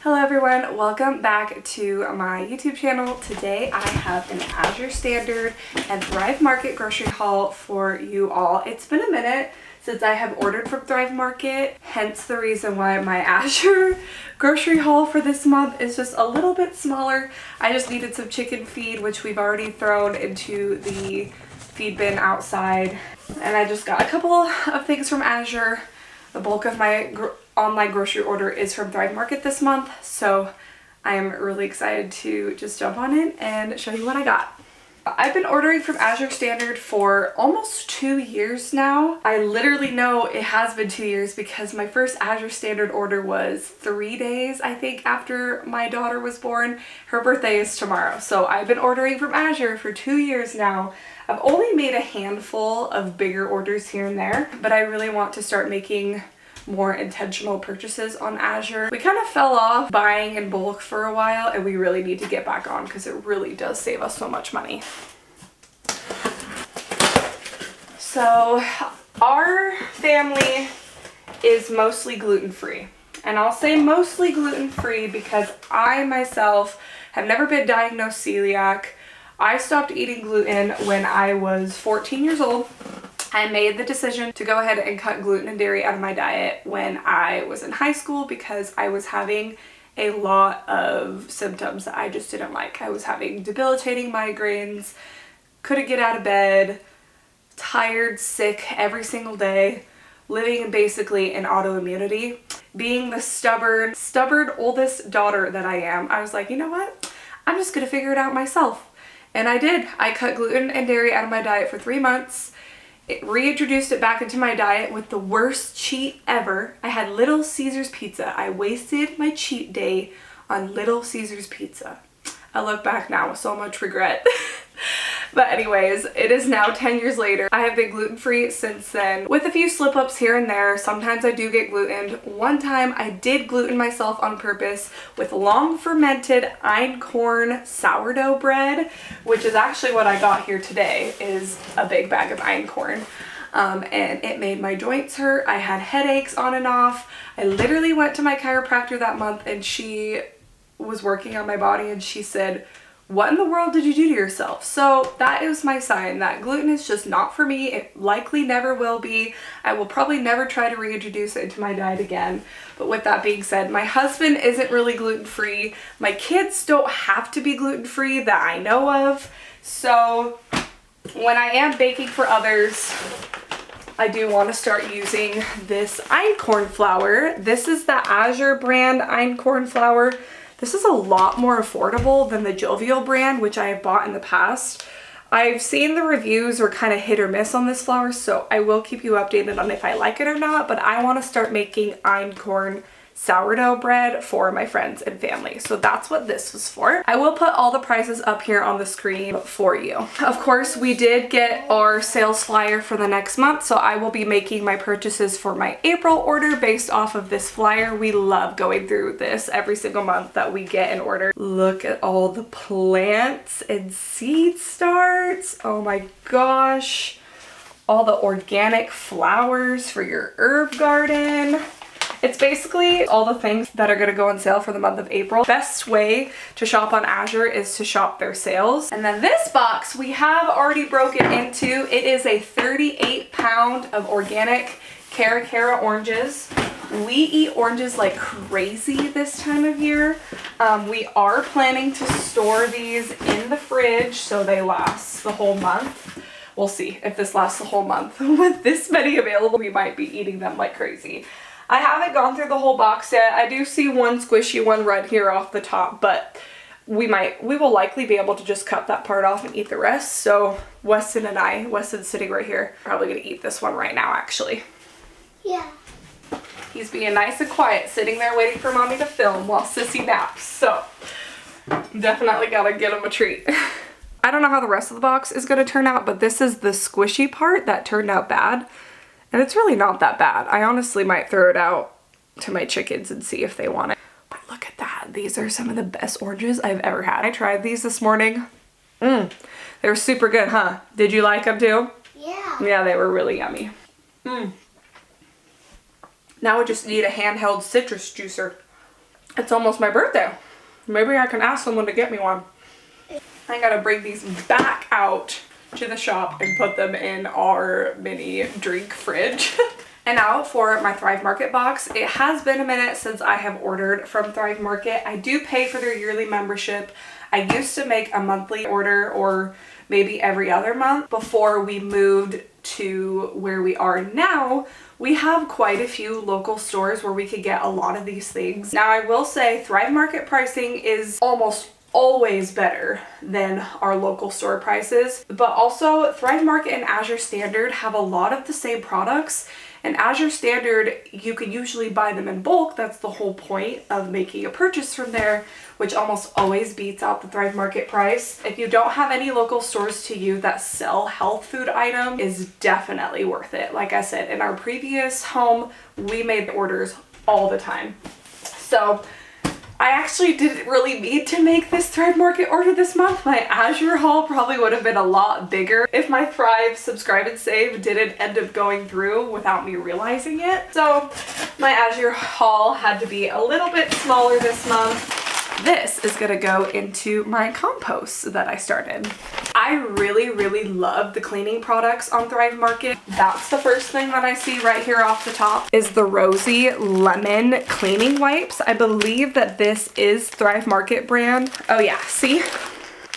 Hello everyone, welcome back to my YouTube channel. Today I have an Azure Standard and Thrive Market grocery haul for you all. It's been a minute since I have ordered from Thrive Market, hence the reason why my Azure grocery haul for this month is just a little bit smaller. I just needed some chicken feed, which we've already thrown into the feed bin outside. And I just got a couple of things from Azure. The bulk of my online grocery order is from Thrive Market this month, so I am really excited to just jump on in and show you what I got. I've been ordering from Azure Standard for almost 2 years now. I literally know it has been 2 years because my first Azure Standard order was 3 days, I think, after my daughter was born. Her birthday is tomorrow, so I've been ordering from Azure for 2 years now. I've only made a handful of bigger orders here and there, but I really want to start making more intentional purchases on Azure. We kind of fell off buying in bulk for a while, and we really need to get back on because it really does save us so much money. So our family is mostly gluten-free, and I'll say mostly gluten-free because I myself have never been diagnosed celiac. I stopped eating gluten when I was 14 years old. I made the decision to go ahead and cut gluten and dairy out of my diet when I was in high school because I was having a lot of symptoms that I just didn't like. I was having debilitating migraines, couldn't get out of bed, tired, sick every single day, living in basically an autoimmunity. Being the stubborn oldest daughter that I am, I was like, you know what? I'm just gonna figure it out myself. And I did. I cut gluten and dairy out of my diet for 3 months. It reintroduced it back into my diet with the worst cheat ever. I had Little Caesars pizza. I wasted my cheat day on Little Caesars pizza. I look back now with so much regret. But anyways, it is now 10 years later. I have been gluten-free since then, with a few slip-ups here and there. Sometimes I do get glutened. One time I did gluten myself on purpose with long fermented einkorn sourdough bread, which is actually what I got here today, is a big bag of einkorn. And it made my joints hurt. I had headaches on and off. I literally went to my chiropractor that month, and she was working on my body, and she said, "What in the world did you do to yourself?" So that is my sign that gluten is just not for me. It likely never will be. I will probably never try to reintroduce it into my diet again. But with that being said, my husband isn't really gluten-free. My kids don't have to be gluten-free that I know of. So when I am baking for others, I do want to start using this einkorn flour. This is the Azure brand einkorn flour. This is a lot more affordable than the Jovial brand, which I have bought in the past. I've seen the reviews are kind of hit or miss on this flour, so I will keep you updated on if I like it or not, but I want to start making einkorn sourdough bread for my friends and family. So that's what this was for. I will put all the prices up here on the screen for you. Of course, we did get our sales flyer for the next month, so I will be making my purchases for my April order based off of this flyer. We love going through this every single month that we get an order. Look at all the plants and seed starts. Oh my gosh. All the organic flowers for your herb garden. It's basically all the things that are going to go on sale for the month of April. Best way to shop on Azure is to shop their sales. And then this box we have already broken into. It is a 38-pound of organic Cara oranges. We eat oranges like crazy this time of year. We are planning to store these in the fridge so they last the whole month. We'll see if this lasts the whole month. With this many available, we might be eating them like crazy. I haven't gone through the whole box yet. I do see one squishy one right here off the top, but we will likely be able to just cut that part off and eat the rest. So Weston's sitting right here, probably gonna eat this one right now actually. Yeah. He's being nice and quiet, sitting there waiting for mommy to film while Sissy naps. So definitely gotta get him a treat. I don't know how the rest of the box is gonna turn out, but this is the squishy part that turned out bad. And it's really not that bad. I honestly might throw it out to my chickens and see if they want it. But look at that. These are some of the best oranges I've ever had. I tried these this morning. They were super good, huh? Did you like them too? Yeah. Yeah, they were really yummy. Now we just need a handheld citrus juicer. It's almost my birthday. Maybe I can ask someone to get me one. I gotta bring these back out to the shop and put them in our mini drink fridge. And now for my Thrive Market box. It has been a minute since I have ordered from Thrive Market. I do pay for their yearly membership. I used to make a monthly order or maybe every other month. Before we moved to where we are now, we have quite a few local stores where we could get a lot of these things. Now I will say Thrive Market pricing is almost always better than our local store prices, but also Thrive Market and Azure Standard have a lot of the same products. And Azure Standard, you can usually buy them in bulk. That's the whole point of making a purchase from there, which almost always beats out the Thrive Market price. If you don't have any local stores to you that sell health food items, is definitely worth it. Like I said, in our previous home, we made orders all the time. So I actually didn't really need to make this Thrive Market order this month. My Azure haul probably would have been a lot bigger if my Thrive subscribe and save didn't end up going through without me realizing it. So my Azure haul had to be a little bit smaller this month. This is gonna go into my compost that I started. I really love the cleaning products on Thrive Market. That's the first thing that I see right here off the top is the Rosy Lemon Cleaning Wipes. I believe that this is Thrive Market brand. Oh yeah, see?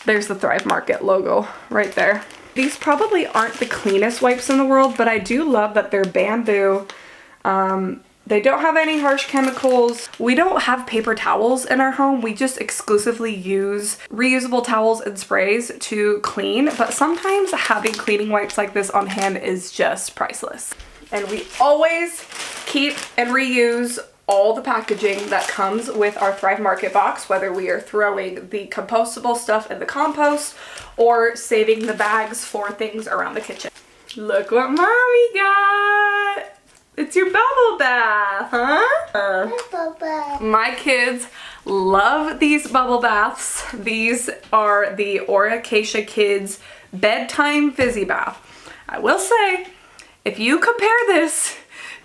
There's the Thrive Market logo right there. These probably aren't the cleanest wipes in the world, but I do love that they're bamboo. They don't have any harsh chemicals. We don't have paper towels in our home. We just exclusively use reusable towels and sprays to clean, but sometimes having cleaning wipes like this on hand is just priceless. And we always keep and reuse all the packaging that comes with our Thrive Market box, whether we are throwing the compostable stuff in the compost or saving the bags for things around the kitchen. Look what Mommy got! It's your bubble bath, huh? Bubble bath. My kids love these bubble baths. These are the Acacia Kids Bedtime Fizzy Bath. I will say, if you compare this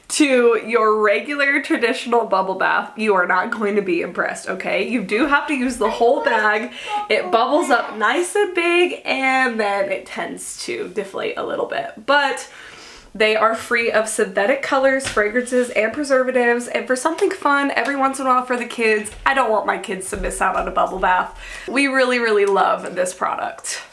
to your regular traditional bubble bath, you are not going to be impressed, okay? You do have to use the whole bag. It bubbles up nice and big, and then it tends to deflate a little bit. But they are free of synthetic colors, fragrances, and preservatives. And for something fun every once in a while for the kids, I don't want my kids to miss out on a bubble bath. We really love this product.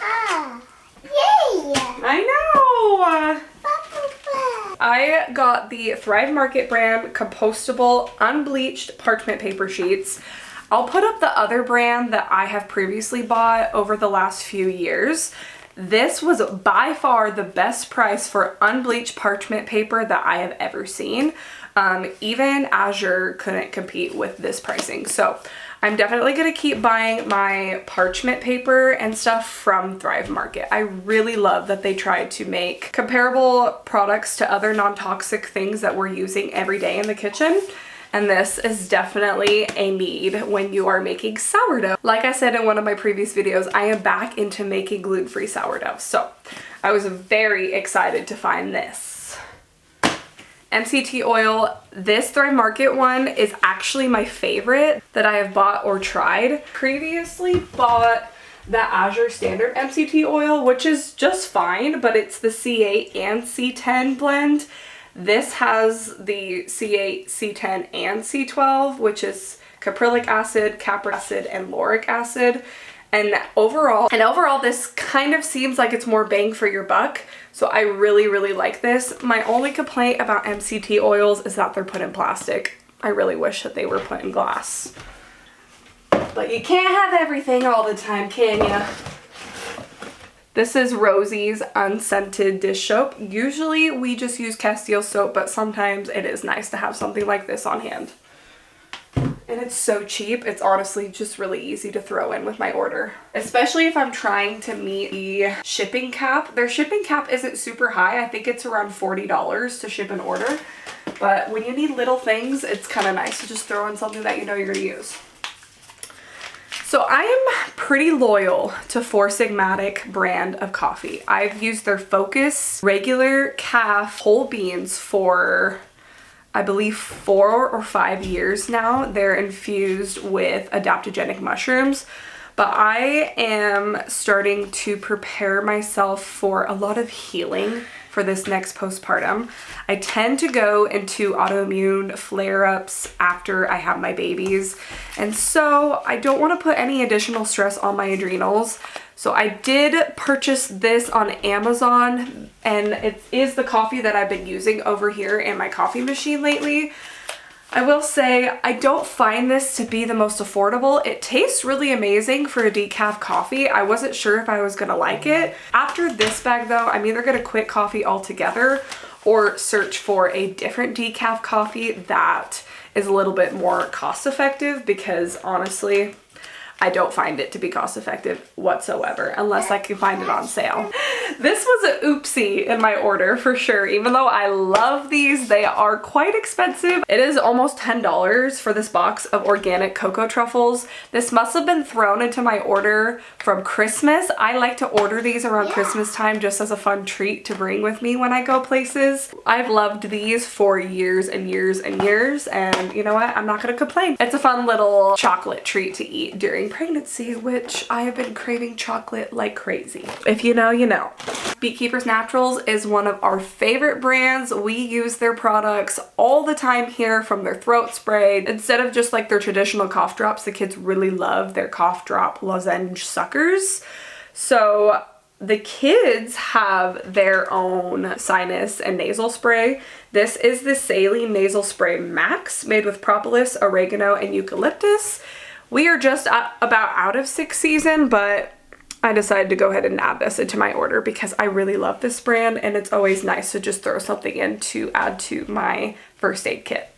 Ah, yay! I know! Bubble bath. I got the Thrive Market brand compostable unbleached parchment paper sheets. I'll put up the other brand that I have previously bought over the last few years. This was by far the best price for unbleached parchment paper that I have ever seen. Even Azure couldn't compete with this pricing. So I'm definitely gonna keep buying my parchment paper and stuff from Thrive Market. I really love that they tried to make comparable products to other non-toxic things that we're using every day in the kitchen. And this is definitely a need when you are making sourdough. Like I said in one of my previous videos, I am back into making gluten-free sourdough. So I was very excited to find this. MCT oil. This Thrive Market one is actually my favorite that I have bought or tried. Previously bought the Azure Standard MCT oil, which is just fine, but it's the C8 and C10 blend. This has the C8, C10, and C12, which is caprylic acid, capric acid, and lauric acid. And overall, this kind of seems like it's more bang for your buck. So I really like this. My only complaint about MCT oils is that they're put in plastic. I really wish that they were put in glass. But you can't have everything all the time, can ya? This is Rosy's unscented dish soap. Usually we just use Castile soap, but sometimes it is nice to have something like this on hand. And it's so cheap. It's honestly just really easy to throw in with my order. Especially if I'm trying to meet the shipping cap. Their shipping cap isn't super high. I think it's around $40 to ship an order. But when you need little things, it's kind of nice to just throw in something that you know you're going to use. So I am pretty loyal to Four Sigmatic brand of coffee. I've used their Focus regular calf whole beans for I believe 4 or 5 years now. They're infused with adaptogenic mushrooms. But I am starting to prepare myself for a lot of healing for this next postpartum. I tend to go into autoimmune flare-ups after I have my babies. And so I don't want to put any additional stress on my adrenals. So I did purchase this on Amazon, and it is the coffee that I've been using over here in my coffee machine lately. I will say I don't find this to be the most affordable. It tastes really amazing for a decaf coffee. I wasn't sure if I was gonna like it. After this bag though, I'm either gonna quit coffee altogether or search for a different decaf coffee that is a little bit more cost effective, because honestly, I don't find it to be cost effective whatsoever unless I can find it on sale. This was an oopsie in my order for sure. Even though I love these, they are quite expensive. It is almost $10 for this box of organic cocoa truffles. This must have been thrown into my order from Christmas. I like to order these around Christmas time just as a fun treat to bring with me when I go places. I've loved these for years and years and years, and you know what? I'm not gonna complain. It's a fun little chocolate treat to eat during pregnancy, which I have been craving chocolate like crazy. If you know, you know. Beekeepers Naturals is one of our favorite brands. We use their products all the time here, from their throat spray. Instead of just like their traditional cough drops, the kids really love their cough drop lozenge suckers. So the kids have their own sinus and nasal spray. This is the Saline Nasal Spray Max, made with propolis, oregano, and eucalyptus. We are just about out of 6th season, but I decided to go ahead and add this into my order because I really love this brand, and it's always nice to just throw something in to add to my first aid kit.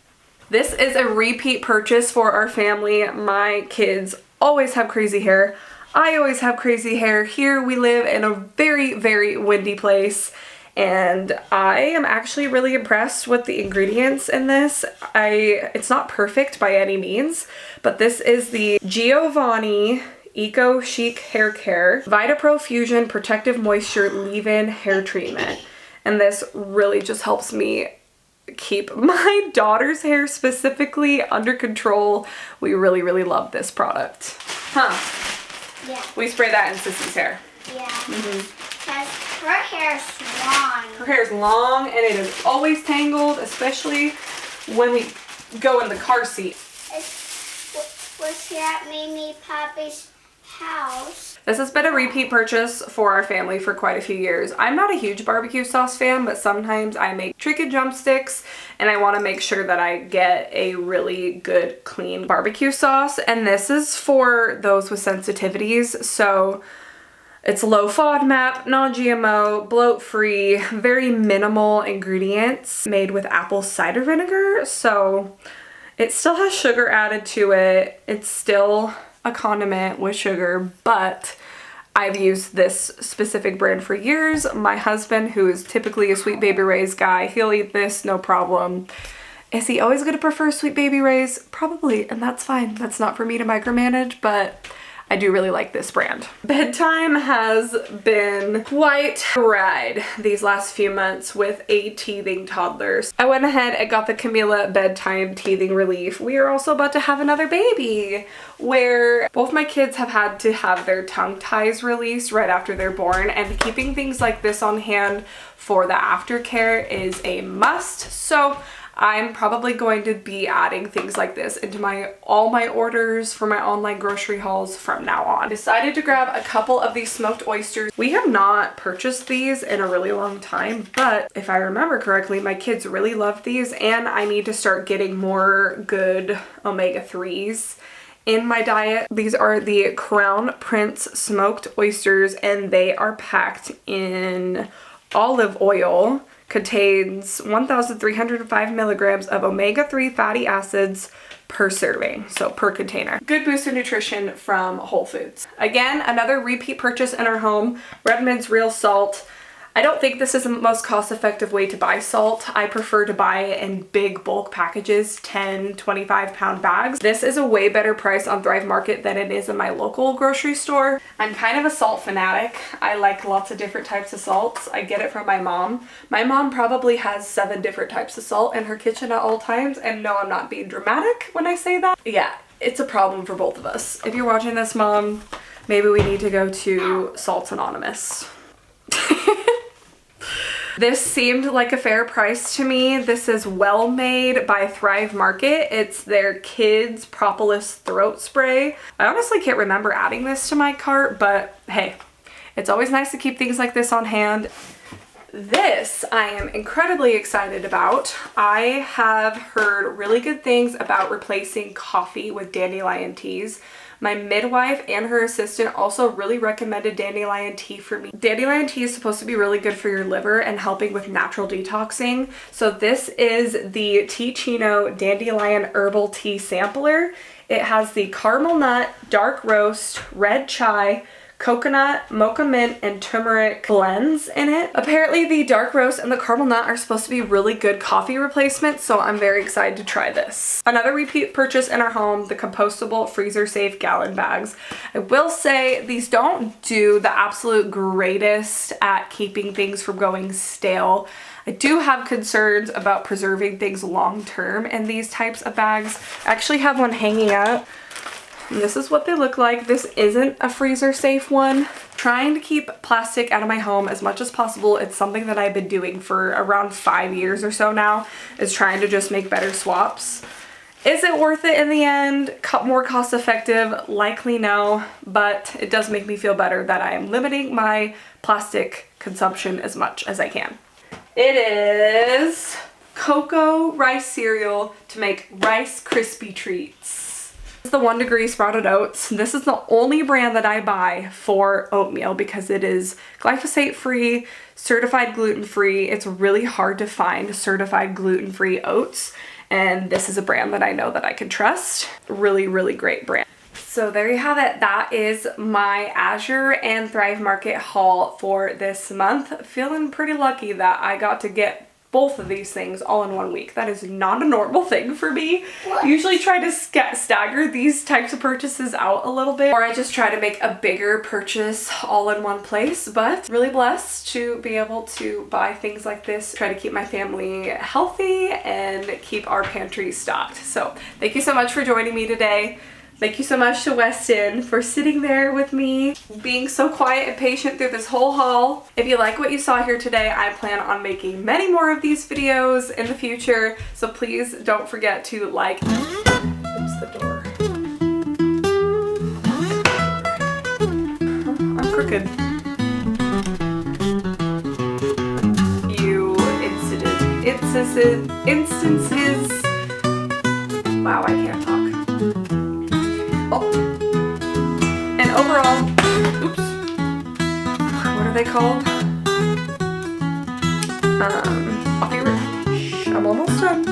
This is a repeat purchase for our family. My kids always have crazy hair. I always have crazy hair. Here we live in a very, very windy place, and I am actually really impressed with the ingredients in this. It's not perfect by any means, but this is the Giovanni Eco Chic Hair Care Vitapro Fusion Protective Moisture Leave-In Hair Treatment. And this really just helps me keep my daughter's hair specifically under control. We really, really love this product. Huh. Yeah. We spray that in Sissy's hair. Yeah. Because her hair is long. Her hair is long and it is always tangled, especially when we go in the car seat. Was here at Mimi Papa's house. This has been a repeat purchase for our family for quite a few years. I'm not a huge barbecue sauce fan, but sometimes I make chicken drumsticks and I want to make sure that I get a really good, clean barbecue sauce. And this is for those with sensitivities. So it's low FODMAP, non-GMO, bloat-free, very minimal ingredients, made with apple cider vinegar. So it still has sugar added to it. It's still a condiment with sugar, but I've used this specific brand for years. My husband, who is typically a Sweet Baby Ray's guy, he'll eat this, no problem. Is he always going to prefer Sweet Baby Ray's? Probably, and that's fine. That's not for me to micromanage, but I do really like this brand. Bedtime has been quite a ride these last few months with a teething toddler. I went ahead and got the Camila Bedtime Teething Relief. We are also about to have another baby, where both my kids have had to have their tongue ties released right after they're born, and keeping things like this on hand for the aftercare is a must. So I'm probably going to be adding things like this into all my orders for my online grocery hauls from now on. I decided to grab a couple of these smoked oysters. We have not purchased these in a really long time, but if I remember correctly, my kids really love these, and I need to start getting more good omega-3s in my diet. These are the Crown Prince smoked oysters, and they are packed in olive oil. Contains 1,305 milligrams of omega-3 fatty acids per serving, so per container. Good boost of nutrition from Whole Foods. Again, another repeat purchase in our home, Redmond's Real Salt. I don't think this is the most cost-effective way to buy salt. I prefer to buy it in big bulk packages, 10, 25-pound bags. This is a way better price on Thrive Market than it is in my local grocery store. I'm kind of a salt fanatic. I like lots of different types of salts. I get it from my mom. My mom probably has 7 different types of salt in her kitchen at all times, and no, I'm not being dramatic when I say that. Yeah, it's a problem for both of us. If you're watching this, Mom, maybe we need to go to Salts Anonymous. This seemed like a fair price to me. This is Well Made by Thrive Market. It's their kids propolis throat spray. I honestly can't remember adding this to my cart, but hey, it's always nice to keep things like this on hand. This I am incredibly excited about. I have heard really good things about replacing coffee with dandelion teas. My midwife and her assistant also really recommended dandelion tea for me. Dandelion tea is supposed to be really good for your liver and helping with natural detoxing. So this is the Tea-Chino Dandelion Herbal Tea Sampler. It has the caramel nut, dark roast, red chai, coconut, mocha mint, and turmeric blends in it. Apparently the dark roast and the caramel nut are supposed to be really good coffee replacements, so I'm very excited to try this. Another repeat purchase in our home, the compostable freezer safe gallon bags. I will say these don't do the absolute greatest at keeping things from going stale. I do have concerns about preserving things long term in these types of bags. I actually have one hanging up. And this is what they look like. This isn't a freezer safe one. Trying to keep plastic out of my home as much as possible. It's something that I've been doing for around 5 years or so now, is trying to just make better swaps. Is it worth it in the end? More cost effective? Likely no, but it does make me feel better that I am limiting my plastic consumption as much as I can. It is cocoa rice cereal to make Rice Krispie treats. This is the 1 Degree Sprouted Oats. This is the only brand that I buy for oatmeal because it is glyphosate free, certified gluten free. It's really hard to find certified gluten free oats, and this is a brand that I know that I can trust. Really, really great brand. So there you have it. That is my Azure and Thrive Market haul for this month. Feeling pretty lucky that I got to get both of these things all in 1 week. That is not a normal thing for me. What? I usually try to stagger these types of purchases out a little bit, or I just try to make a bigger purchase all in one place, but really blessed to be able to buy things like this, try to keep my family healthy and keep our pantry stocked. So thank you so much for joining me today. Thank you so much to Weston for sitting there with me, being so quiet and patient through this whole haul. If you like what you saw here today, I plan on making many more of these videos in the future, so please don't forget to like... Oops, the door. I'm crooked. You instances... Wow, I can't talk. Oh. And overall, oops, what are they called? I'm almost done.